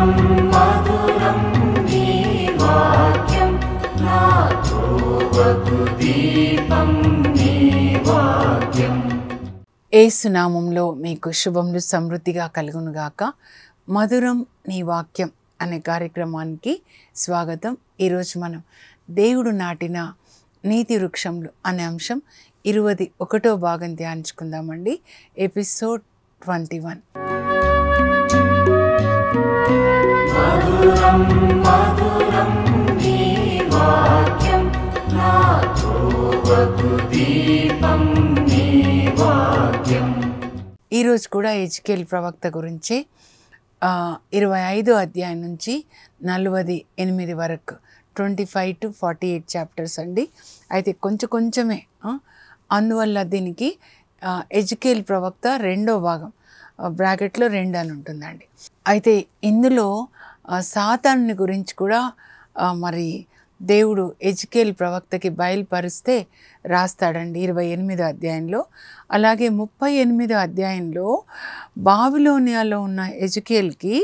మధురం మధురం నీ వాక్యం నా త్రోవకు దీపం నీ వాక్యం. యేసునామంలో మీకు శుభములు సమృద్ధిగా కలుగునుగాక. మధురం నీ వాక్యం అనే కార్యక్రమానికి స్వాగతం. ఈరోజు మనం దేవుడు నాటిన నీతి వృక్షములు అనే అంశం 21వ భాగం ధ్యానించుకుందామండి. ఎపిసోడ్ 21. మధురం మధురం నీ వాక్యం నా త్రోవకు దీపం నీ వాక్యం. ఈరోజు కూడా హెజ్కేల్ ప్రవక్త గురించి 25వ అధ్యాయం నుంచి 48 వరకు 25 to 48 చాప్టర్స్ అండి. అయితే కొంచెమే అందువల్ల దీనికి హెజ్కేల్ ప్రవక్త 2వ భాగం బ్రాకెట్లో 2 అని ఉంటుందండి. అయితే ఇందులో సాతానుని గురించి కూడా మరి దేవుడు హెజ్కేల్ ప్రవక్తకి బయలుపరిస్తే రాస్తాడండి 28వ అధ్యాయంలో. అలాగే 38వ అధ్యాయంలో బాబిలోనియాలో ఉన్న హెజ్కేల్కి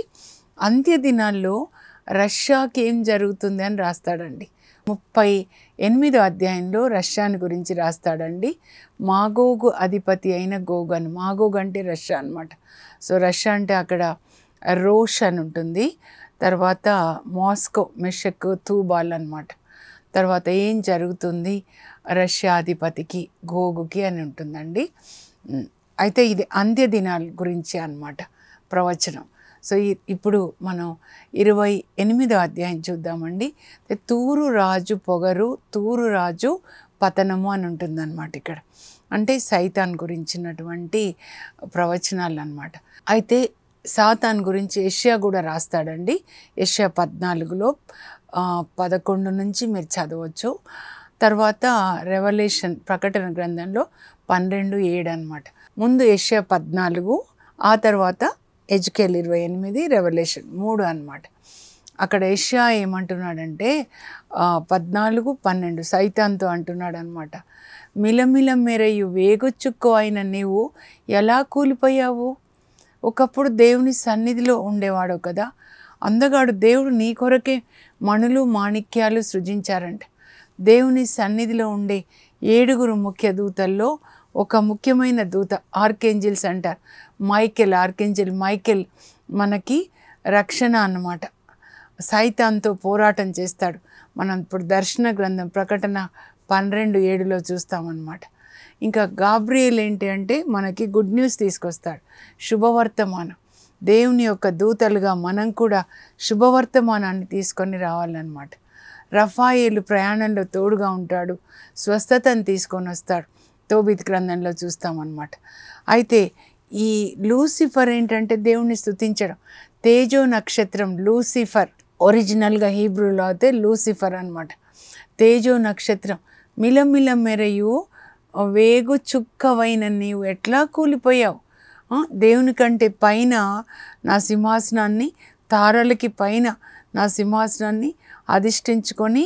అంత్య దినాల్లో రష్యాకి ఏం జరుగుతుంది అని రాస్తాడండి. 38వ అధ్యాయంలో రష్యాని గురించి రాస్తాడండి. మాగోగు అధిపతి అయిన గోగు అని. మాగోగు అంటే రష్యా అనమాట. సో రష్యా అంటే అక్కడ రోష్ అని ఉంటుంది. తర్వాత మాస్కో, మెషక్, తూబాల్ అనమాట. తర్వాత ఏం జరుగుతుంది రష్యా అధిపతికి గోగుకి అని ఉంటుందండి. అయితే ఇది అంత్య దినాల గురించి అన్నమాట ప్రవచనం. సో ఇప్పుడు మనం 28వ అధ్యాయం చూద్దామండి. తూరు రాజు పొగరు, తూరు రాజు పతనము అని ఉంటుందన్నమాట ఇక్కడ. అంటే సైతాన్ గురించినటువంటి ప్రవచనాలు అన్నమాట. అయితే సాతాన్ గురించి యెషయా కూడా రాస్తాడండి. యెషయా 14లో 11 నుంచి మీరు చదవచ్చు. తర్వాత రెవల్యూషన్ ప్రకటన గ్రంథంలో 12:7 అనమాట. ముందు యెషయా 14, ఆ తర్వాత హెజ్కేల్ 28, రెవల్యూషన్ 3 అనమాట. అక్కడ యెషయా ఏమంటున్నాడంటే 14:12 సైతాన్తో అంటున్నాడు అనమాట. మిలమిల మెరయు వేగుచుక్కు అయిన నీవు ఎలా కూలిపోయావు? ఒకప్పుడు దేవుని సన్నిధిలో ఉండేవాడు కదా. అందగాడు దేవుడు నీ కొరకే మణులు మాణిక్యాలు సృజించారంట. దేవుని సన్నిధిలో ఉండే 7 ముఖ్య దూతల్లో ఒక ముఖ్యమైన దూత ఆర్కేంజిల్స్ అంటారు. ఆర్కేంజిల్ మైకెల్ మనకి రక్షణ అన్నమాట. సైతాన్తో పోరాటం చేస్తాడు. మనం ఇప్పుడు దర్శన గ్రంథం ప్రకటన 12:7లో చూస్తామన్నమాట. ఇంకా గాబ్రియేల్ ఏంటి అంటే మనకి గుడ్ న్యూస్ తీసుకొస్తాడు, శుభవర్తమానం. దేవుని యొక్క దూతలుగా మనం కూడా శుభవర్తమానాన్ని తీసుకొని రావాలన్నమాట. రఫాయేలు ప్రయాణంలో తోడుగా ఉంటాడు, స్వస్థతను తీసుకొని వస్తాడు. తోబిత్ గ్రంథంలో చూస్తామన్నమాట. అయితే ఈ లూసిఫర్ ఏంటంటే దేవుని స్తుతించడం. తేజో నక్షత్రం లూసిఫర్, ఒరిజినల్గా హీబ్రూలో అయితే లూసిఫర్ అనమాట. తేజో నక్షత్రం మిలమిల మెరయు వేగు చుక్కవైన నీవు ఎట్లా కూలిపోయావు? దేవుని కంటే పైన నా సింహాసనాన్ని, తారలకి పైన నా సింహాసనాన్ని అధిష్ఠించుకొని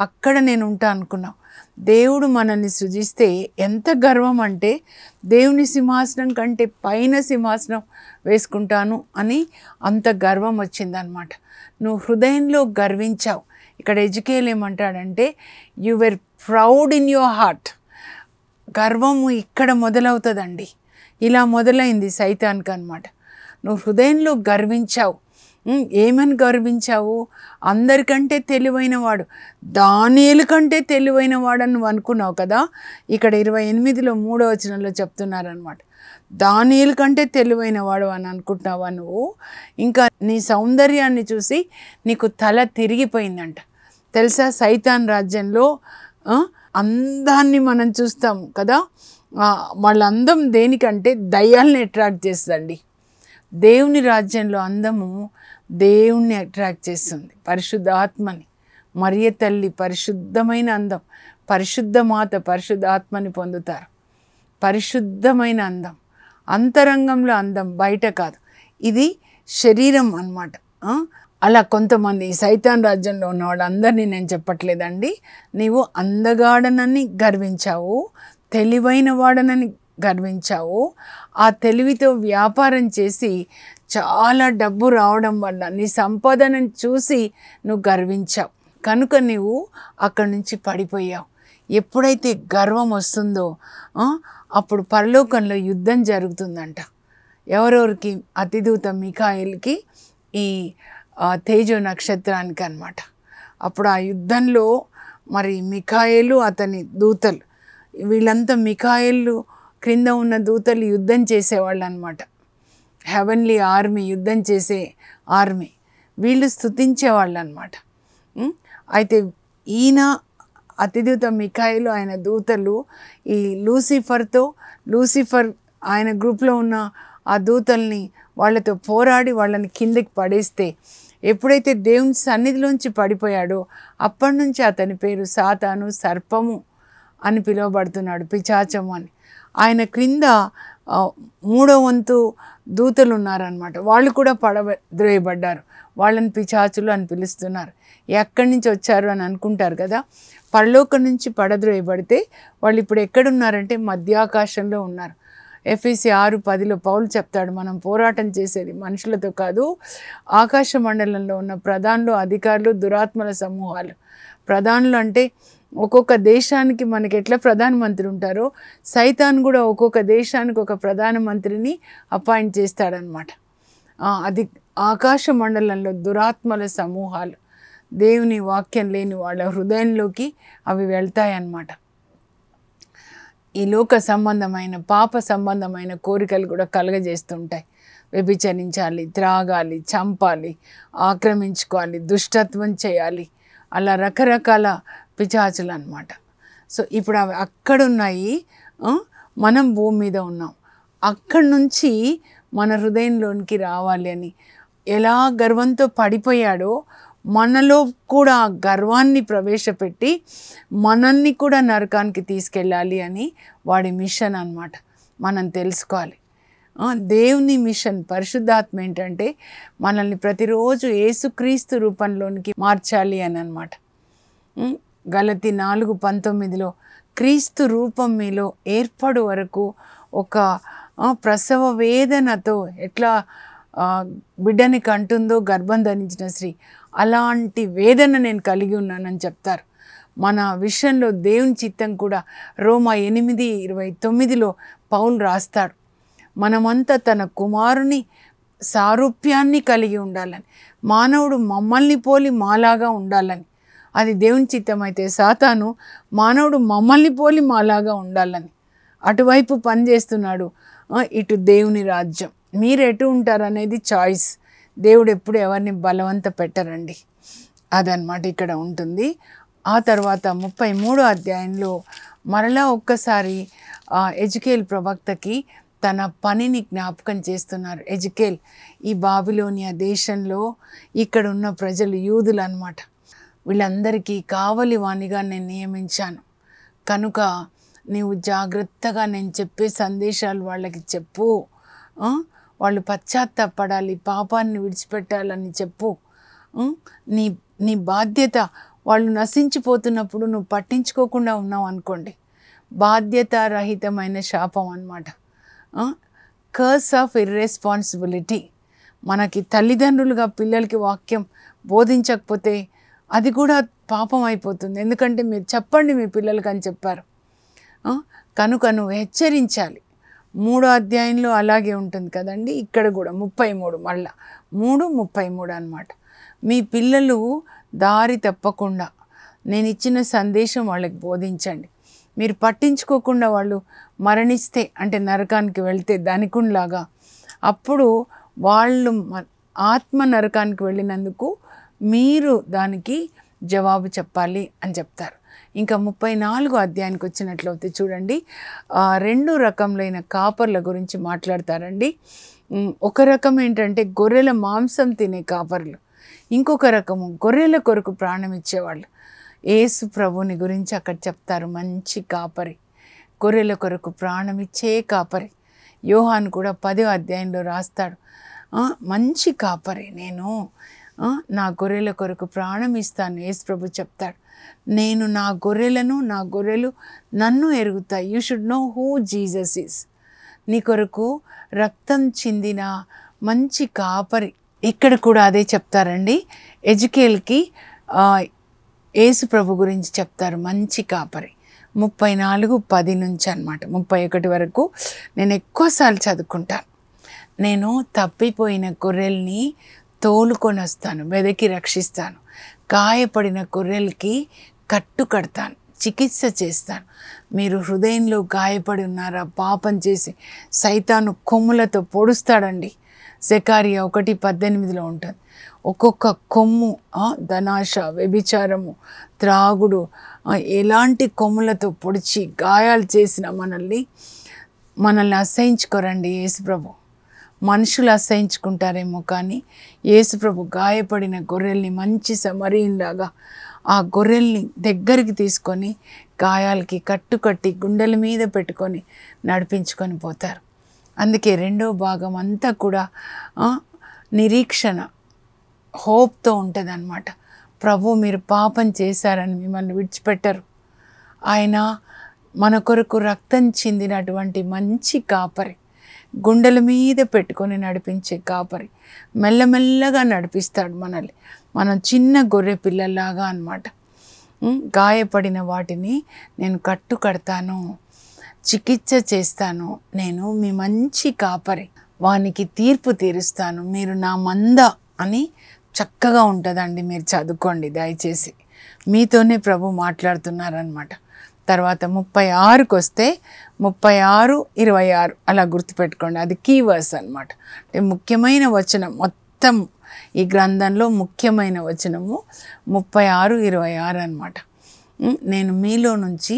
అక్కడ నేను ఉంటా అనుకున్నావు. దేవుడు మనల్ని సృజిస్తే ఎంత గర్వం అంటే దేవుని సింహాసనం కంటే పైన సింహాసనం వేసుకుంటాను అని అంత గర్వం వచ్చిందనమాట. నువ్వు హృదయంలో గర్వించావు. ఇక్కడ హెజ్కేల్ ఏమంటాడంటే you were proud in your heart. గర్వము ఇక్కడ మొదలవుతుందండి. ఇలా మొదలైంది సైతాన్కి అనమాట. నువ్వు హృదయంలో గర్వించావు. ఏమని గర్వించావు? అందరికంటే తెలివైన వాడు, దానియేలు కంటే తెలివైన వాడని నువ్వు అనుకున్నావు కదా. ఇక్కడ 28లో 3వ వచనంలో చెప్తున్నారనమాట. దానియేలు కంటే తెలివైన వాడు అని అనుకుంటున్నావా నువ్వు? ఇంకా నీ సౌందర్యాన్ని చూసి నీకు తల తిరిగిపోయిందంట. తెలుసా, సైతాన్ రాజ్యంలో అందాన్ని మనం చూస్తాం కదా. వాళ్ళ అందం దేనికంటే దయ్యాల్ని అట్రాక్ట్ చేస్తుందండి. దేవుని రాజ్యంలో అందము దేవుణ్ణి అట్రాక్ట్ చేస్తుంది, పరిశుద్ధాత్మని. మరియ తల్లి పరిశుద్ధమైన అందం, పరిశుద్ధ మాత పరిశుద్ధాత్మని పొందుతారు. పరిశుద్ధమైన అందం, అంతరంగంలో అందం, బయట కాదు. ఇది శరీరం అన్నమాట. అలా కొంతమంది సైతాన్ రాజ్యంలో ఉన్న వాళ్ళందరినీ నేను చెప్పట్లేదండి. నీవు అందగాడనని గర్వించావు, తెలివైన వాడనని గర్వించావో, ఆ తెలివితో వ్యాపారం చేసి చాలా డబ్బు రావడం వల్ల నీ సంపాదనను చూసి నువ్వు గర్వించావు కనుక నువ్వు అక్కడి నుంచి పడిపోయావు. ఎప్పుడైతే గర్వం వస్తుందో అప్పుడు పరలోకంలో యుద్ధం జరుగుతుందంట. ఎవరెవరికి? అతిదూత మిఖాయేలుకి ఈ తేజో నక్షత్రానికి అన్నమాట. అప్పుడు ఆ యుద్ధంలో మరి మిఖాయేలు అతని దూతలు వీళ్ళంతా మిఖాయేలు క్రింద ఉన్న దూతలు యుద్ధం చేసేవాళ్ళు అన్నమాట. హెవెన్లీ ఆర్మీ, యుద్ధం చేసే ఆర్మీ, వీళ్ళు స్తుతించేవాళ్ళు అన్నమాట. అయితే ఈయన అతిదూత మిఖాయేలు ఆయన దూతలు ఈ లూసిఫర్ ఆయన గ్రూప్లో ఉన్న ఆ దూతల్ని వాళ్ళతో పోరాడి వాళ్ళని కిందకి పడేస్తే ఎప్పుడైతే దేవుని సన్నిధిలోంచి పడిపోయాడో అప్పటి నుంచి అతని పేరు సాతాను, సర్పము అని పిలువబడుతున్నాడు, పిశాచము అని. ఆయన క్రింద 3వ వంతు దూతలు ఉన్నారనమాట. వాళ్ళు కూడా పడద్రోయబడ్డారు. వాళ్ళని పిశాచులు అని పిలుస్తున్నారు. ఎక్కడి నుంచి వచ్చారు అని అనుకుంటారు కదా. పరలోకం నుంచి పడద్రోయబడితే వాళ్ళు ఇప్పుడు ఎక్కడున్నారంటే మధ్యాకాశంలో ఉన్నారు. ఎఫెసీ 6:10 పౌలు చెప్తాడు, మనం పోరాటం చేసేది మనుషులతో కాదు, ఆకాశ మండలంలో ఉన్న ప్రధానులు, అధికారులు, దురాత్మల సమూహాలు. ప్రధానులు అంటే ఒక్కొక్క దేశానికి మనకి ఎట్లా ప్రధానమంత్రి ఉంటారో సైతాన్ కూడా ఒక్కొక్క దేశానికి ఒక ప్రధానమంత్రిని అపాయింట్ చేస్తాడనమాట. అది ఆకాశ మండలంలో దురాత్మల సమూహాలు. దేవుని వాక్యం లేని వాళ్ళ హృదయంలోకి అవి వెళ్తాయన్నమాట. ఈ లోక సంబంధమైన పాప సంబంధమైన కోరికలు కూడా కలగజేస్తుంటాయి. వ్యభిచరించాలి, త్రాగాలి, చంపాలి, ఆక్రమించుకోవాలి, దుష్టత్వం చేయాలి, అలా రకరకాల పిశాచులు అన్నమాట. సో ఇప్పుడు అవి అక్కడున్నాయి, మనం భూమి మీద ఉన్నాం. అక్కడి నుంచి మన హృదయంలోనికి రావాలి అని ఎలా గర్వంతో పడిపోయాడో మనలో కూడా ఆ గర్వాన్ని ప్రవేశపెట్టి మనల్ని కూడా నరకానికి తీసుకెళ్ళాలి అని వాడి మిషన్ అన్నమాట. మనం తెలుసుకోవాలి. దేవుని మిషన్ పరిశుద్ధాత్మ ఏంటంటే మనల్ని ప్రతిరోజు యేసుక్రీస్తు రూపంలోనికి మార్చాలి అని అన్నమాట. గలతీ 4:19 క్రీస్తు రూపం మీలో ఏర్పడు వరకు ఒక ప్రసవ వేదనతో ఎట్లా బిడ్డని కంటుందో గర్భం ధరించిన స్త్రీ, అలాంటి వేదన నేను కలిగి ఉన్నానని చెప్తారు. మన విషయంలో దేవుని చిత్తం కూడా రోమా 8:29 పౌలు రాస్తాడు, మనమంతా తన కుమారుని సారూప్యాన్ని కలిగి ఉండాలని, మానవుడు మమ్మల్ని పోలి మాలాగా ఉండాలని. అది దేవుని చిత్తం అయితే సాతాను మానవుడు మమ్మల్ని పోలి మాలాగా ఉండాలని అటువైపు పనిచేస్తున్నాడు. ఇటు దేవుని రాజ్యం. మీరు ఎటు ఉంటారనేది చాయిస్. దేవుడు ఎప్పుడు ఎవరిని బలవంత పెట్టరండి. అదనమాట ఇక్కడ ఉంటుంది. ఆ తర్వాత 33వ అధ్యాయంలో మరలా ఒక్కసారి ఎజెకియేలు ప్రవక్తకి తన పనిని జ్ఞాపకం చేస్తున్నారు. ఎజెకియేల్ ఈ బాబిలోనియా దేశంలో ఇక్కడ ఉన్న ప్రజలు యూదులు అన్నమాట. వీళ్ళందరికీ కావలి వాణిగా నేను నియమించాను కనుక నీవు జాగ్రత్తగా నేను చెప్పే సందేశాలు వాళ్ళకి చెప్పు. వాళ్ళు పశ్చాత్తాపడాలి, పాపాన్ని విడిచిపెట్టాలని చెప్పు. నీ బాధ్యత. వాళ్ళు నశించిపోతున్నప్పుడు నువ్వు పట్టించుకోకుండా ఉన్నావు అనుకోండి, బాధ్యతారహితమైన శాపం అన్నమాట. Curse of irresponsibility. మనకి తల్లిదండ్రులుగా పిల్లలకి వాక్యం బోధించకపోతే అది కూడా పాపం అయిపోతుంది. ఎందుకంటే మీరు చెప్పండి మీ పిల్లలకి అని చెప్పారు కనుక నువ్వు హెచ్చరించాలి. 3వ అధ్యాయంలో అలాగే ఉంటుంది కదండి. ఇక్కడ కూడా 33 మళ్ళా 3:33 అన్నమాట. మీ పిల్లలు దారి తప్పకుండా నేను ఇచ్చిన సందేశం వాళ్ళకి బోధించండి. మీరు పట్టించుకోకుండా వాళ్ళు మరణిస్తే అంటే నరకానికి వెళ్తే ధనికునిలాగా, అప్పుడు వాళ్ళు ఆత్మ నరకానికి వెళ్ళినందుకు మీరు దానికి జవాబు చెప్పాలి అని చెప్తారు. ఇంకా 34వ అధ్యాయానికి వచ్చినట్లయితే చూడండి, 2 రకములైన కాపర్ల గురించి మాట్లాడతారండి. ఒక రకం ఏంటంటే గొర్రెల మాంసం తినే కాపర్లు, ఇంకొక రకము గొర్రెల కొరకు ప్రాణం ఇచ్చేవాళ్ళు. యేసు ప్రభుని గురించి అక్కడ చెప్తారు. మంచి కాపరి, గొర్రెల కొరకు ప్రాణం ఇచ్చే కాపరి. యోహాను కూడా 10వ అధ్యాయంలో రాస్తాడు, మంచి కాపరి నేను, నా గొర్రెల కొరకు ప్రాణం ఇస్తాను. యేసు ప్రభు చెప్తాడు, నేను నా గొర్రెలు నన్ను ఎరుగుతాయి. You should know who Jesus is. నీ కొరకు రక్తం చిందిన మంచి కాపరి. ఇక్కడ కూడా అదే చెప్తారండి. ఎజెకియెల్కి యేసు ప్రభు గురించి చెప్తారు, మంచి కాపరి. 34:10 నుంచి అన్నమాట 31 వరకు నేను ఎక్కువసార్లు చదువుకుంటాను. నేను తప్పిపోయిన గొర్రెల్ని తోలుకొని వస్తాను, వెదకి రక్షిస్తాను. గాయపడిన గొర్రెలకి కట్టు కడతాను, చికిత్స చేస్తాను. మీరు హృదయంలో గాయపడి ఉన్నారా? పాపం చేసి సైతాను కొమ్ములతో పొడుస్తాడండి. జకర్యా 1:18 ఉంటుంది. ఒక్కొక్క కొమ్ము, ధనాశ, వ్యభిచారము, త్రాగుడు, ఎలాంటి కొమ్ములతో పొడిచి గాయాలు చేసిన మనల్ని అసహించుకోరండి యేసుప్రభు. మనుషులు అసహించుకుంటారేమో కానీ యేసుప్రభు గాయపడిన గొర్రెల్ని మంచి సమరీయునిలాగా ఆ గొర్రెల్ని దగ్గరికి తీసుకొని గాయాలకి కట్టుకట్టి గుండెల మీద పెట్టుకొని నడిపించుకొని పోతారు. అందుకే రెండో భాగం అంతా కూడా నిరీక్షణ, హోప్తో ఉంటుంది అన్నమాట. ప్రభు మీరు పాపం చేశారని మిమ్మల్ని విడిచిపెట్టరు. ఆయన మన కొరకు రక్తం చిందినటువంటి మంచి కాపరి, గుండెల మీద పెట్టుకొని నడిపించే కాపరి. మెల్లమెల్లగా నడిపిస్తాడు మనల్ని. మనం చిన్న గొర్రె పిల్లల్లాగా అన్నమాట. గాయపడిన వాటిని నేను కట్టు కడతాను, చికిత్స చేస్తాను. నేను మీ మంచి కాపరి, వానికి తీర్పు తీరుస్తాను. మీరు నా మంద అని చక్కగా ఉంటుందండి. మీరు చదువుకోండి దయచేసి. మీతోనే ప్రభు మాట్లాడుతున్నారనమాట. తర్వాత 36కి వస్తే 36:26 అలా గుర్తుపెట్టుకోండి. అది కీ వర్స్ అనమాట. అంటే ముఖ్యమైన వచనం మొత్తం ఈ గ్రంథంలో ముఖ్యమైన వచనము 36:26 అనమాట. నేను మీలో నుంచి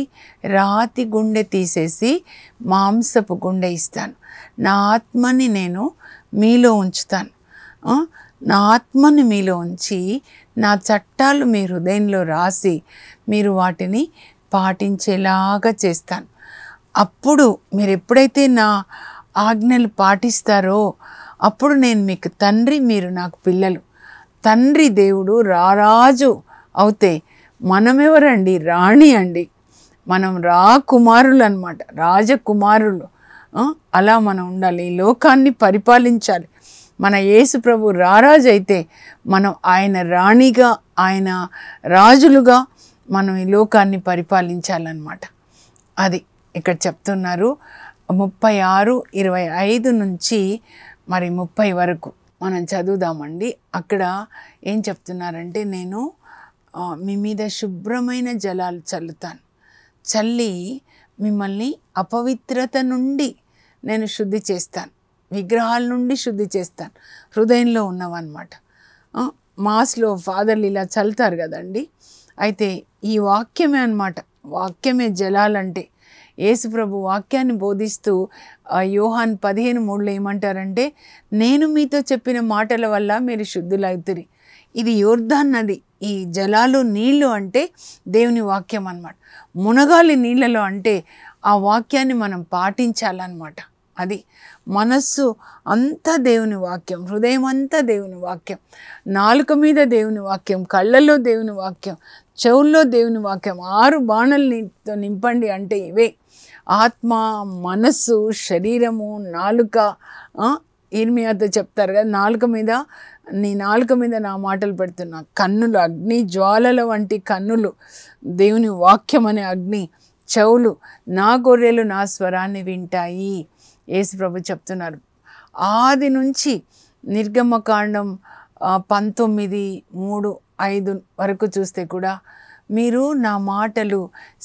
రాతి గుండె తీసేసి మాంసపు గుండె ఇస్తాను. నా ఆత్మని నేను మీలో ఉంచుతాను. నా ఆత్మని మీలో ఉంచి నా చట్టాలు మీ హృదయంలో రాసి మీరు వాటిని పాటించేలాగా చేస్తాను. అప్పుడు మీరు ఎప్పుడైతే నా ఆజ్ఞలు పాటిస్తారో అప్పుడు నేను మీకు తండ్రి, మీరు నాకు పిల్లలు. తండ్రి దేవుడు రారాజు అవుతే మనమెవరండి? రాణి అండి. మనం రాకుమారులు అన్నమాట, రాజకుమారులు. అలా మనం ఉండాలి, ఈ లోకాన్ని పరిపాలించాలి. మన యేసు ప్రభు రారాజు అయితే మనం ఆయన రాణిగా, ఆయన రాజులుగా మనం ఈ లోకాన్ని పరిపాలించాలన్నమాట. అది ఇక్కడ చెప్తున్నారు. 36:25 నుంచి మరి 30 వరకు మనం చదువుదామండి. అక్కడ ఏం చెప్తున్నారంటే, నేను మీ మీద శుభ్రమైన జలాలు చల్లుతాను, చల్లి మిమ్మల్ని అపవిత్రత నుండి నేను శుద్ధి చేస్తాను, విగ్రహాల నుండి శుద్ధి చేస్తాను. హృదయంలో ఉన్నవన్నమాట. మాస్లో ఫాదర్లు ఇలా చల్లుతారు కదండి. అయితే ఈ వాక్యమే అన్నమాట. వాక్యమే జలాలంటే. యేసుప్రభు వాక్యాన్ని బోధిస్తూ యోహాన్ 15:3 ఏమంటారంటే, నేను మీతో చెప్పిన మాటల వల్ల మీరు శుద్ధులవుతురి. ఇది యోర్దాన్ నది. ఈ జలాలు, నీళ్ళు అంటే దేవుని వాక్యం అన్నమాట. మునగాలి నీళ్ళలో అంటే ఆ వాక్యాన్ని మనం పాటించాలన్నమాట. అది మనస్సు అంతా దేవుని వాక్యం, హృదయం అంతా దేవుని వాక్యం, నాలుక మీద దేవుని వాక్యం, కళ్ళల్లో దేవుని వాక్యం, చెవుల్లో దేవుని వాక్యం. 6 బాణలతో నింపండి అంటే ఇవే: ఆత్మ, మనస్సు, శరీరము, నాలుక. ఇర్మియాతో చెప్తారు కదా, నీ నాలుక మీద నా మాటలు పెడుతున్నా. కన్నులు అగ్ని జ్వాలల వంటి కన్నులు, దేవుని వాక్యం అనే అగ్ని. చెవులు, నా గొర్రెలు నా స్వరాన్ని వింటాయి. యేసుప్రభు చెప్తున్నారు. ఆది నుంచి నిర్గమకాండం 19:3-5 వరకు చూస్తే కూడా మీరు నా మాటలు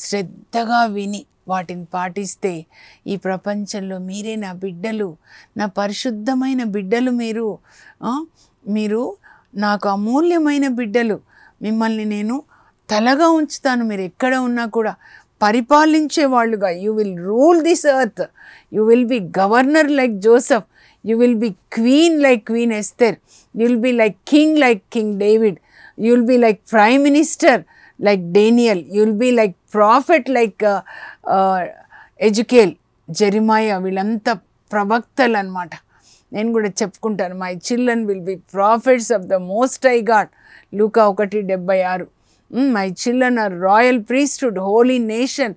శ్రద్ధగా విని వాటిని పాటిస్తే ఈ ప్రపంచంలో మీరే నా బిడ్డలు, నా పరిశుద్ధమైన బిడ్డలు. మీరు నాకు అమూల్యమైన బిడ్డలు. మిమ్మల్ని నేను తలగా ఉంచుతాను. మీరు ఎక్కడ ఉన్నా కూడా పరిపాలించే వాళ్ళుగా. You will rule this earth. You will be governor like Joseph. You will be queen like queen Esther. You will be like king David. You will be like prime minister like Daniel. You will be like prophet like Ezekiel, Jeremiah. వీళ్ళంతా ప్రవక్తలు అన్నమాట. నేను కూడా చెప్పుకుంటాను, my children will be prophets of the most high God. లూకా 1:76. My children are royal priesthood, holy nation,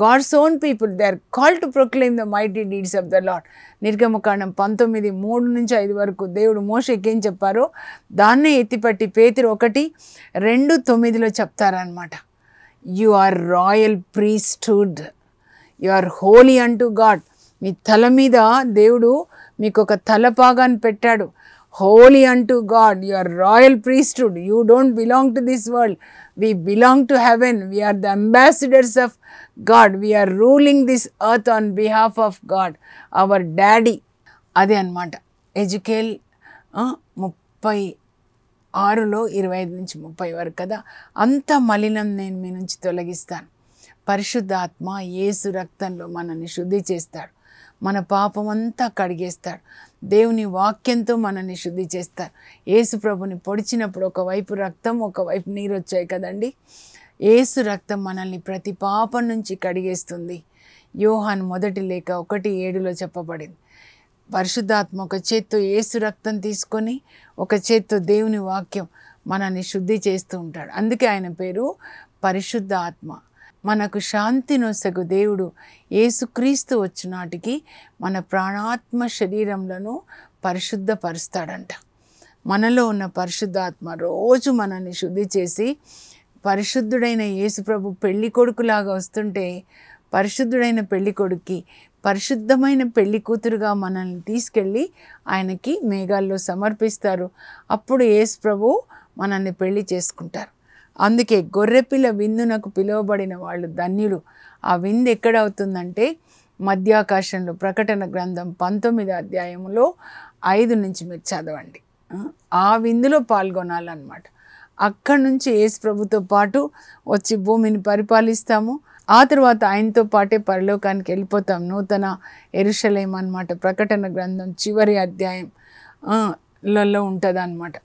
God's own people, they are called to proclaim the mighty deeds of the Lord. నిర్గమకాండం 19:3-5 వరకు దేవుడు మోషేకి ఏం చెప్పారో దాన్నే ఎత్తిపట్టి పేతురు 1:2-9 చెప్తారనమాట. You are royal priesthood, you are holy unto God. మీ తల మీద దేవుడు మీకు ఒక తలపాగాన్ని పెట్టాడు. Holy unto God, you are royal priesthood, you don't belong to this world, we belong to heaven, we are the ambassadors of God, we are ruling this earth on behalf of God, our daddy. అదే అనమాట ఎజెకియెల్ 36:25-30 వరకు కదా. అంత మలినం నేను మీ నుంచి తొలగిస్తాను. పరిశుద్ధాత్మ యేసు రక్తంలో మనల్ని శుద్ధి చేస్తాడు, మన పాపం అంతా కడిగేస్తాడు, దేవుని వాక్యంతో మనల్ని శుద్ధి చేస్తారు. యేసు ప్రభుని పొడిచినప్పుడు ఒకవైపు రక్తం, ఒకవైపు నీరు వచ్చాయి కదండి. యేసు రక్తం మనల్ని ప్రతి పాపం నుంచి కడిగేస్తుంది. యోహాను 1:7 చెప్పబడింది. పరిశుద్ధాత్మ ఒక చేత్తో యేసు రక్తం తీసుకొని ఒక చేత్తో దేవుని వాక్యం మనల్ని శుద్ధి చేస్తూ ఉంటాడు. అందుకే ఆయన పేరు పరిశుద్ధ ఆత్మ. మనకు శాంతినొసగు దేవుడు యేసుక్రీస్తు వచ్చినాటికి మన ప్రాణాత్మ శరీరంలో పరిశుద్ధపరుస్తాడంట. మనలో ఉన్న పరిశుద్ధాత్మ రోజు మనల్ని శుద్ధి చేసి పరిశుద్ధుడైన యేసు ప్రభు పెళ్లి కొడుకులాగా వస్తుంటే, పరిశుద్ధుడైన పెళ్లి కొడుక్కి పరిశుద్ధమైన పెళ్లి కూతురుగా మనల్ని తీసుకెళ్ళి ఆయనకి మేఘాల్లో సమర్పిస్తారు. అప్పుడు యేసు ప్రభు మనల్ని పెళ్లి చేసుకుంటారు. అందుకే గొర్రెపిల్ల విందునకు పిలువబడిన వాళ్ళు ధన్యులు. ఆ విందు ఎక్కడ అవుతుందంటే మధ్యాకాశంలో. ప్రకటన గ్రంథం 19:5 నుంచి మీరు చదవండి. ఆ విందులో పాల్గొనాలన్నమాట. అక్కడి నుంచి యేసు ప్రభుతో పాటు వచ్చి భూమిని పరిపాలిస్తాము. ఆ తర్వాత ఆయనతో పాటే పరలోకానికి వెళ్ళిపోతాం. నూతన యెరూషలేము అన్నమాట. ప్రకటన గ్రంథం చివరి అధ్యాయంలో ఉంటుంది అన్నమాట.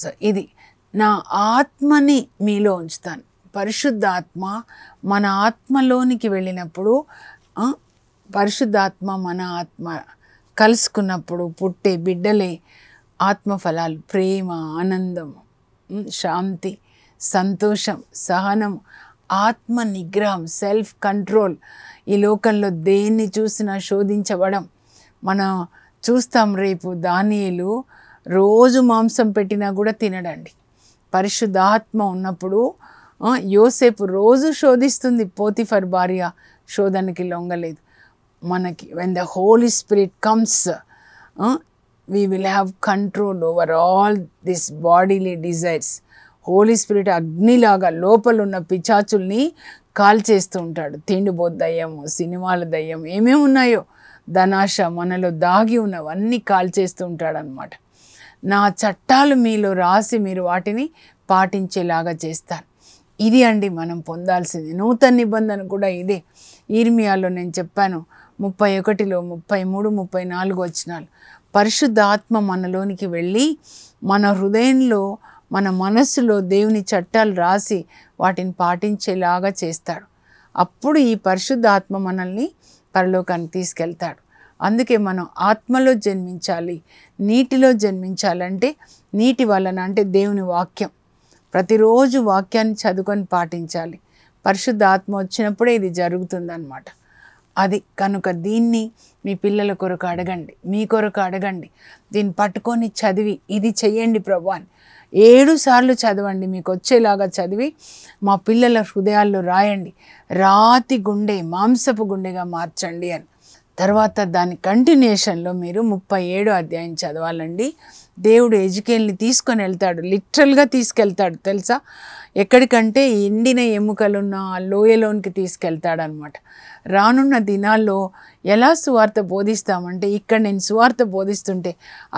సో ఇది నా ఆత్మని మీలో ఉంచుతాను. పరిశుద్ధాత్మ మన ఆత్మలోనికి వెళ్ళినప్పుడు, పరిశుద్ధాత్మ మన ఆత్మ కలుసుకున్నప్పుడు పుట్టే బిడ్డలే ఆత్మఫలాలు. ప్రేమ, ఆనందం, శాంతి, సంతోషం, సహనం, ఆత్మ నిగ్రహం, సెల్ఫ్ కంట్రోల్. ఈ లోకంలో దేన్ని చూసినా శోధించబడం. మనం చూస్తాం రేపు దానియేలు రోజు మాంసం పెట్టినా కూడా తినడండి. పరిశుద్ధాత్మ ఉన్నప్పుడు యోసేపు రోజు శోధిస్తుంది. పోతిఫర్ భార్య శోధనకి లొంగలేదు. మనకి when the Holy Spirit comes, we will have control over all these bodily desires. Holy Spirit అగ్నిలాగా లోపల ఉన్న పిచాచుల్ని కాల్చేస్తూ ఉంటాడు. తిండిబోతు దయ్యము, సినిమాల దయ్యం, ఏమేమి ఉన్నాయో ధనాశ మనలో దాగి ఉన్నవన్నీ కాల్చేస్తూ ఉంటాడనమాట. నా చట్టాలు మీలో రాసి మీరు వాటిని పాటించేలాగా చేస్తాను. ఇది అండి మనం పొందాల్సింది. నూతన నిబంధన కూడా ఇదే. ఇర్మియాలో నేను చెప్పాను 31, 33, 34 వచనాలు. పరిశుద్ధ ఆత్మ మనలోనికి వెళ్ళి మన హృదయంలో, మన మనస్సులో దేవుని చట్టాలు రాసి వాటిని పాటించేలాగా చేస్తాడు. అప్పుడు ఈ పరిశుద్ధ ఆత్మ మనల్ని పరలోకానికి తీసుకెళ్తాడు. అందుకే మనం ఆత్మలో జన్మించాలి. నీటిలో జన్మించాలంటే నీటి వలన అంటే దేవుని వాక్యం. ప్రతిరోజు వాక్యాన్ని చదువుకొని పాటించాలి. పరిశుద్ధ ఆత్మ వచ్చినప్పుడే ఇది జరుగుతుందన్నమాట. అది కనుక దీన్ని మీ పిల్లల కొరకు అడగండి, మీ కొరకు అడగండి. దీన్ని పట్టుకొని చదివి ఇది చెయ్యండి ప్రభు అని 7 సార్లు చదవండి. మీకు వచ్చేలాగా చదివి మా పిల్లల హృదయాల్లో రాయండి. రాతి గుండె మాంసపు గుండెగా మార్చండి అని. తర్వాత దాని కంటిన్యూషన్లో మీరు 37వ అధ్యాయం చదవాలండి. దేవుడు ఎజెకియెల్ని తీసుకొని వెళ్తాడు, లిటరల్గా తీసుకెళ్తాడు తెలుసా. ఎక్కడికంటే ఎండిన ఎముకలున్న ఆ లోయలోనికి తీసుకెళ్తాడనమాట. రానున్న దినాల్లో ఎలా సువార్త బోధిస్తామంటే, ఇక్కడ నేను సువార్త బోధిస్తుంటే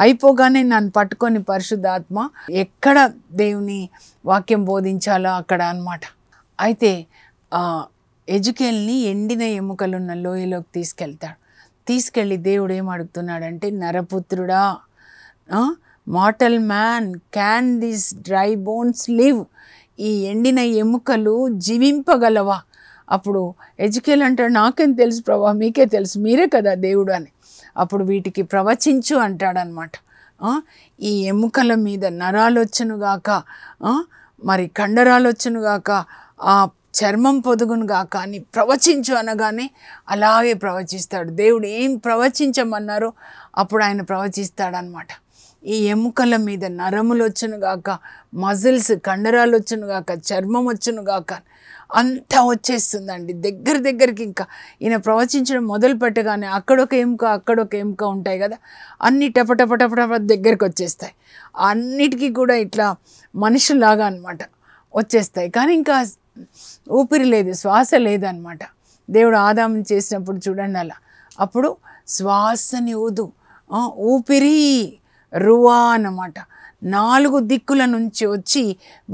అయిపోగానే నన్ను పట్టుకొని పరిశుద్ధాత్మ ఎక్కడ దేవుని వాక్యం బోధించాలో అక్కడ అనమాట. అయితే ఎజెకియెల్ని ఎండిన ఎముకలున్న లోయలోకి తీసుకెళ్ళి దేవుడు ఏం అడుగుతున్నాడంటే, నరపుత్రుడా, mortal man, can this dry bones live? ఈ ఎండిన ఎముకలు జీవింపగలవా? అప్పుడు ఎజెకియెల్ అంటాడు, నాకేం తెలుసు ప్రభా, మీకే తెలుసు, మీరే కదా దేవుడు అని. అప్పుడు వీటికి ప్రవచించు అంటాడనమాట. ఈ ఎముకల మీద నరాలు వచ్చునుగాక, మరి కండరాలు వచ్చునుగాక, ఆ చర్మం పొదుగునుగాక అని ప్రవచించు అనగానే అలాగే ప్రవచిస్తాడు. దేవుడు ఏం ప్రవచించమన్నారో అప్పుడు ఆయన ప్రవచిస్తాడనమాట. ఈ ఎముకల మీద నరములు వచ్చునుగాక, మజిల్స్ కండరాలు వచ్చునుగాక, చర్మం వచ్చునుగాక, అంతా వచ్చేస్తుందండి దగ్గరికి. ఇంకా ఈయన ప్రవచించడం మొదలు పెట్టగానే అక్కడొక ఎముక ఉంటాయి కదా, అన్నీ టపటపటపట దగ్గరికి వచ్చేస్తాయి. అన్నిటికీ కూడా ఇట్లా మనుషులాగా అనమాట వచ్చేస్తాయి. కానీ ఇంకా ఊపిరి లేదు, శ్వాస లేదనమాట. దేవుడు ఆదాముని చేసినప్పుడు చూడండి అలా. అప్పుడు శ్వాసని ఊపిరి రువా అన్నమాట. 4 దిక్కుల నుంచి వచ్చి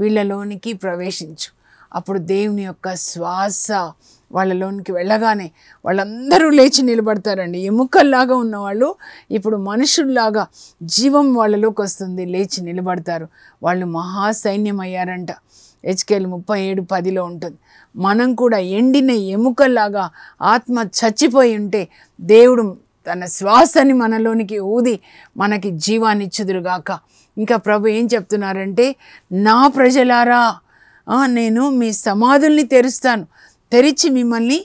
వీళ్ళలోనికి ప్రవేశించు. అప్పుడు దేవుని యొక్క శ్వాస వాళ్ళలోనికి వెళ్ళగానే వాళ్ళందరూ లేచి నిలబడతారండి. ఎముకల్లాగా ఉన్నవాళ్ళు ఇప్పుడు మనుషుల్లాగా జీవం వాళ్ళలోకి వస్తుంది, లేచి నిలబడతారు. వాళ్ళు మహాసైన్యం అయ్యారంట. హెచ్కేల్ 37:10 ఉంటుంది. మనం కూడా ఎండిన ఎముకల్లాగా ఆత్మ చచ్చిపోయి ఉంటే దేవుడు తన శ్వాసని మనలోనికి ఊది మనకి జీవాన్ని ఇచ్చుదురుగాక. ఇంకా ప్రభు ఏం చెప్తున్నారంటే, నా ప్రజలారా, నేను మీ సమాధుల్ని తెరుస్తాను, తెరిచి మిమ్మల్ని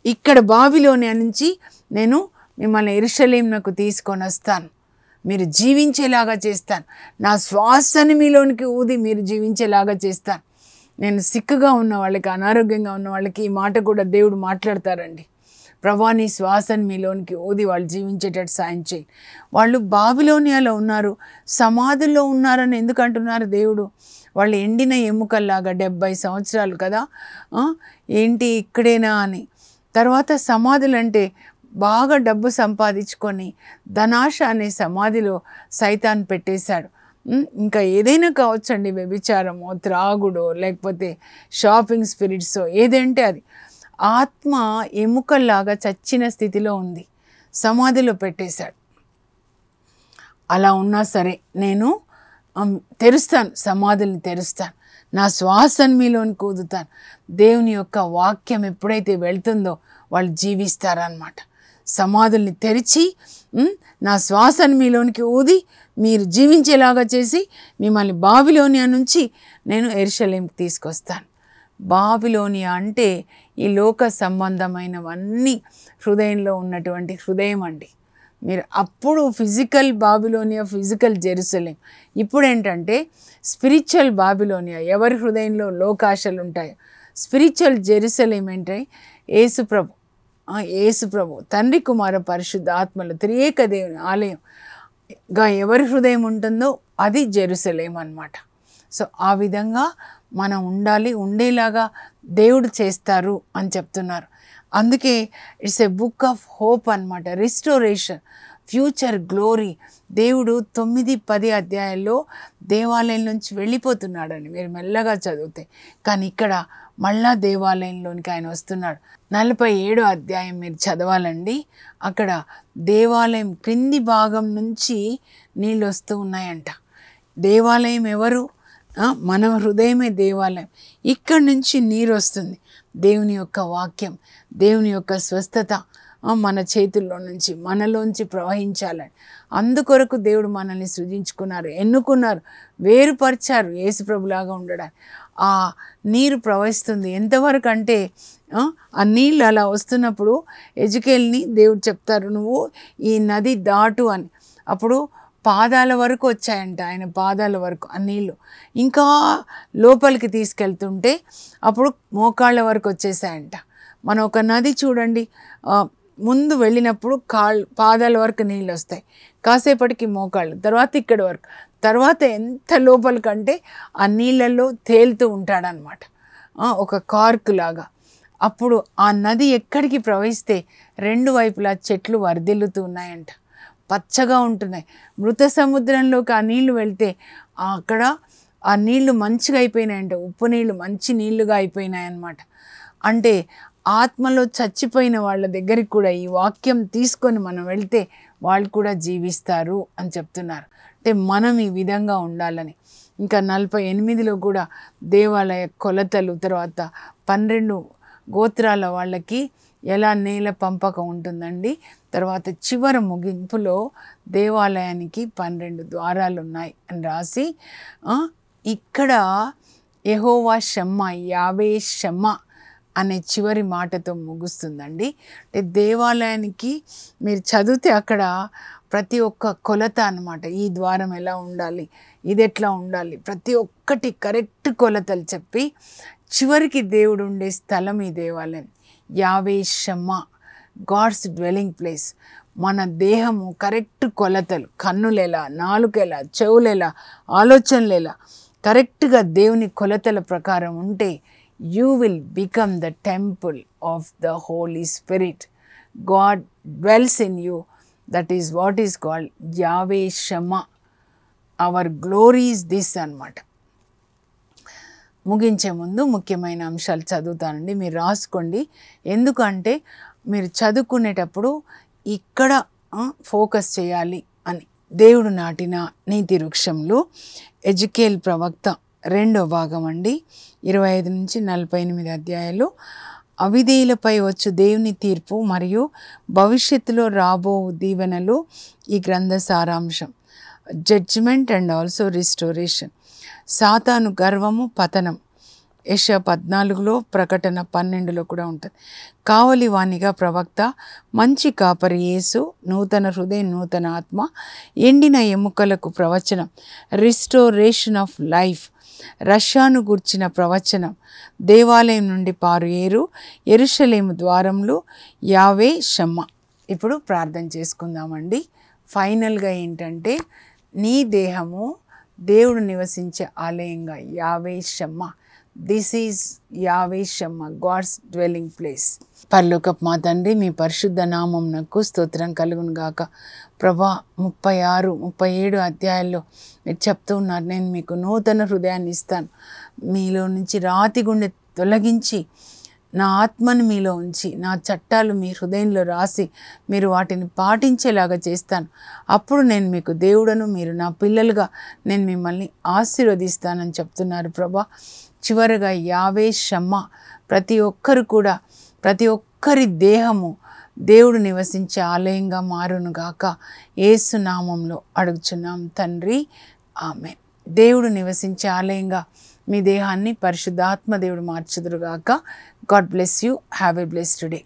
ఇక్కడ బాబిలోనియా నుంచి నేను మిమ్మల్ని యెరూషలేమునకు తీసుకొని వస్తాను, మీరు జీవించేలాగా చేస్తాను, నా శ్వాసని మీలోనికి ఊది మీరు జీవించేలాగా చేస్తాను. నేను సిక్కుగా ఉన్న వాళ్ళకి, అనారోగ్యంగా ఉన్న వాళ్ళకి ఈ మాట కూడా దేవుడు మాట్లాడతారండి. ప్రభా, నీ శ్వాసని మీలోనికి ఊది వాళ్ళు జీవించేటట్టు సాయం చేయి. వాళ్ళు బాబిలోనియాలో ఉన్నారు, సమాధుల్లో ఉన్నారని ఎందుకు అంటున్నారు దేవుడు? వాళ్ళు ఎండిన ఎముకల్లాగా 70 సంవత్సరాలు కదా, ఏంటి ఇక్కడేనా అని. తర్వాత సమాధులు అంటే బాగా డబ్బు సంపాదించుకొని ధనాశ అనే సమాధిలో సైతాన్ పెట్టేశాడు. ఇంకా ఏదైనా కావచ్చండి, వ్యభిచారమో, త్రాగుడో, లేకపోతే షాపింగ్ స్పిరిట్సో, ఏదంటే అది. ఆత్మ ఎముకల్లాగా చచ్చిన స్థితిలో ఉంది, సమాధిలో పెట్టేశాడు. అలా ఉన్నా సరే నేను తెరుస్తాను, సమాధుల్ని తెరుస్తాను, నా శ్వాసను మీలోని కూదుతాను. దేవుని యొక్క వాక్యం ఎప్పుడైతే వెళ్తుందో వాళ్ళు జీవిస్తారనమాట. సమాధుల్ని తెరిచి నా శ్వాసను మీలోనికి ఊది మీరు జీవించేలాగా చేసి మిమ్మల్ని బాబిలోనియా నుంచి నేను యెరూషలేముకి తీసుకొస్తాను. బాబిలోనియా అంటే ఈ లోక సంబంధమైనవన్నీ హృదయంలో ఉన్నటువంటి హృదయం అండి. మీరు అప్పుడు ఫిజికల్ బాబిలోనియా, ఫిజికల్ జెరూసలేం. ఇప్పుడు ఏంటంటే స్పిరిచువల్ బాబిలోనియా, ఎవరి హృదయంలో లోకాశలు ఉంటాయో. స్పిరిచువల్ జెరూసలేం అంటే యేసుప్రభు, యేసుప్రభు తండ్రి, కుమార, పరిశుద్ధ ఆత్మలు త్రియేక దేవుని ఆలయంగా ఎవరి హృదయం ఉంటుందో అది జెరూసలేం అన్నమాట. సో ఆ విధంగా మనం ఉండాలి, ఉండేలాగా దేవుడు చేస్తారు అని చెప్తున్నారు. అందుకే it's a book of hope అన్నమాట. Restoration, future glory. దేవుడు 9-10 అధ్యాయాల్లో దేవాలయం నుంచి వెళ్ళిపోతున్నాడని మీరు మెల్లగా చదివితే, కానీ ఇక్కడ మళ్ళా దేవాలయంలోనికి ఆయన వస్తున్నాడు. 47వ అధ్యాయం మీరు చదవాలండి. అక్కడ దేవాలయం క్రింది భాగం నుంచి నీళ్ళు వస్తూ ఉన్నాయంట. దేవాలయం ఎవరు? మన హృదయమే దేవాలయం. ఇక్కడి నుంచి నీరు వస్తుంది. దేవుని యొక్క వాక్యం, దేవుని యొక్క స్వస్థత మన చేతుల్లో నుంచి మనలోంచి ప్రవహించాలని. అందుకొరకు దేవుడు మనల్ని సృజించుకున్నారు, ఎన్నుకున్నారు, వేరుపరిచారు యేసుప్రభులాగా ఉండడానికి. ఆ నీరు ప్రవహిస్తుంది. ఎంతవరకు అంటే ఆ నీళ్ళు అలా వస్తున్నప్పుడు ఎజెకియెల్ని దేవుడు చెప్తారు, నువ్వు ఈ నది దాటు అని. అప్పుడు పాదాల వరకు వచ్చాయంట, ఆయన పాదాల వరకు ఆ నీళ్ళు. ఇంకా లోపలికి తీసుకెళ్తుంటే అప్పుడు మోకాళ్ళ వరకు వచ్చేసాయంట. మనం ఒక నది చూడండి, ముందు వెళ్ళినప్పుడు పాదాల వరకు నీళ్ళు వస్తాయి, కాసేపటికి మోకాళ్ళు, తర్వాత ఇక్కడి వరకు, తర్వాత ఎంత లోపలికంటే ఆ నీళ్ళల్లో తేలుతూ ఉంటాడనమాట, ఒక కార్క్ లాగా. అప్పుడు ఆ నది ఎక్కడికి ప్రవహిస్తే 2 వైపులా చెట్లు వర్ధిల్లుతూ ఉన్నాయంట, పచ్చగా ఉంటున్నాయి. మృత సముద్రంలోకి ఆ నీళ్లు వెళ్తే అక్కడ ఆ నీళ్లు మంచిగా అయిపోయినాయంట, ఉప్పు నీళ్ళు మంచి నీళ్లుగా అయిపోయినాయన్నమాట. అంటే ఆత్మలో చచ్చిపోయిన వాళ్ళ దగ్గరికి కూడా ఈ వాక్యం తీసుకొని మనం వెళ్తే వాళ్ళు కూడా జీవిస్తారు అని చెప్తున్నారు. అంటే మనం ఈ విధంగా ఉండాలని. ఇంకా 48లో కూడా దేవాలయ కొలతలు, తర్వాత 12 గోత్రాల వాళ్ళకి ఎలా నేల పంపకం ఉంటుందండి. తర్వాత చివరి ముగింపులో దేవాలయానికి 12 ద్వారాలు ఉన్నాయి అని రాసి, ఇక్కడ యెహోవా షమ్మా, యావే షమ్మా అనే చివరి మాటతో ముగుస్తుందండి. అంటే దేవాలయానికి మీరు చదివితే అక్కడ ప్రతి ఒక్క కొలత అన్నమాట. ఈ ద్వారం ఎలా ఉండాలి, ఇది ఎట్లా ఉండాలి, ప్రతి ఒక్కటి కరెక్ట్ కొలతలు చెప్పి చివరికి దేవుడు ఉండే స్థలం ఈ దేవాలయం. యావే షమ్మా, గాడ్స్ డ్వెల్లింగ్ ప్లేస్. మన దేహము కరెక్ట్ కొలతలు, కన్నులెలా, నాలుకెలా, చెవులెలా, ఆలోచనలెలా కరెక్ట్గా దేవుని కొలతల ప్రకారం ఉంటే you will become the temple of the Holy Spirit. God dwells in you. That is what is called Yahweh Shammah. Our glory is this అన్నమాట. ముగించే ముందు ముఖ్యమైన అంశాలు చదువుతానండి, మీరు రాసుకోండి. ఎందుకంటే మీరు చదువుకునేటప్పుడు ఇక్కడ ఫోకస్ చేయాలి అని. దేవుడు నాటిన నీతి వృక్షంలో ఎజెకియేలు ప్రవక్త 2వ భాగం అండి, 25 నుంచి 48 అధ్యాయాలు. అవిధేయులపై వచ్చు దేవుని తీర్పు మరియు భవిష్యత్తులో రాబో దీవెనలు ఈ గ్రంథ సారాంశం. Judgement and also restoration. సాతాను గర్వము, పతనం. యెషయా 14లో, ప్రకటన 12లో కూడా ఉంటుంది. కావలి వాణిగా ప్రవక్త, మంచి కాపరి యేసు, నూతన హృదయం, నూతన ఆత్మ, ఎండిన ఎముకలకు ప్రవచనం, రిస్టోరేషన్ ఆఫ్ లైఫ్. రష్యాను గూర్చిన ప్రవచనం, దేవాలయం నుండి పారు ఏరు, యెరూషలేము ద్వారములు, యావే షమ్మా. ఇప్పుడు ప్రార్థన చేసుకుందామండి. ఫైనల్గా ఏంటంటే నీ దేహము దేవుడు నివసించే ఆలయంగా యావే షమ్మా. దిస్ ఈజ్ యావే షమ్మా, గాడ్స్ డ్వెల్లింగ్ ప్లేస్. పరలోకపు మా తండ్రి, మీ పరిశుద్ధ నామమునకు స్తోత్రం కలుగును గాక. ప్రభా 36, 37 అధ్యాయాల్లో మీరు చెప్తూ ఉన్నారు, నేను మీకు నూతన హృదయాన్ని ఇస్తాను, మీలో నుంచి రాతి గుండె తొలగించి నా ఆత్మను మీలో ఉంచి నా చట్టాలు మీ హృదయంలో రాసి మీరు వాటిని పాటించేలాగా చేస్తాను. అప్పుడు నేను మీకు దేవుడను, మీరు నా పిల్లలుగా నేను మిమ్మల్ని ఆశీర్వదిస్తానని చెప్తున్నారు ప్రభా. చివరగా యావే షమ్మా, ప్రతి ఒక్కరు కూడా, ప్రతి ఒక్కరి దేహము దేవుడు నివసించే ఆలయంగా మారును గాక. యేసు నామంలో అడుగుచున్నాం తండ్రి, ఆమేన్. దేవుడు నివసించే ఆలయంగా మీ దేహాన్ని పరిశుద్ధాత్మ దేవుడు మార్చుదురుగాక. God bless you. Have a blessed day.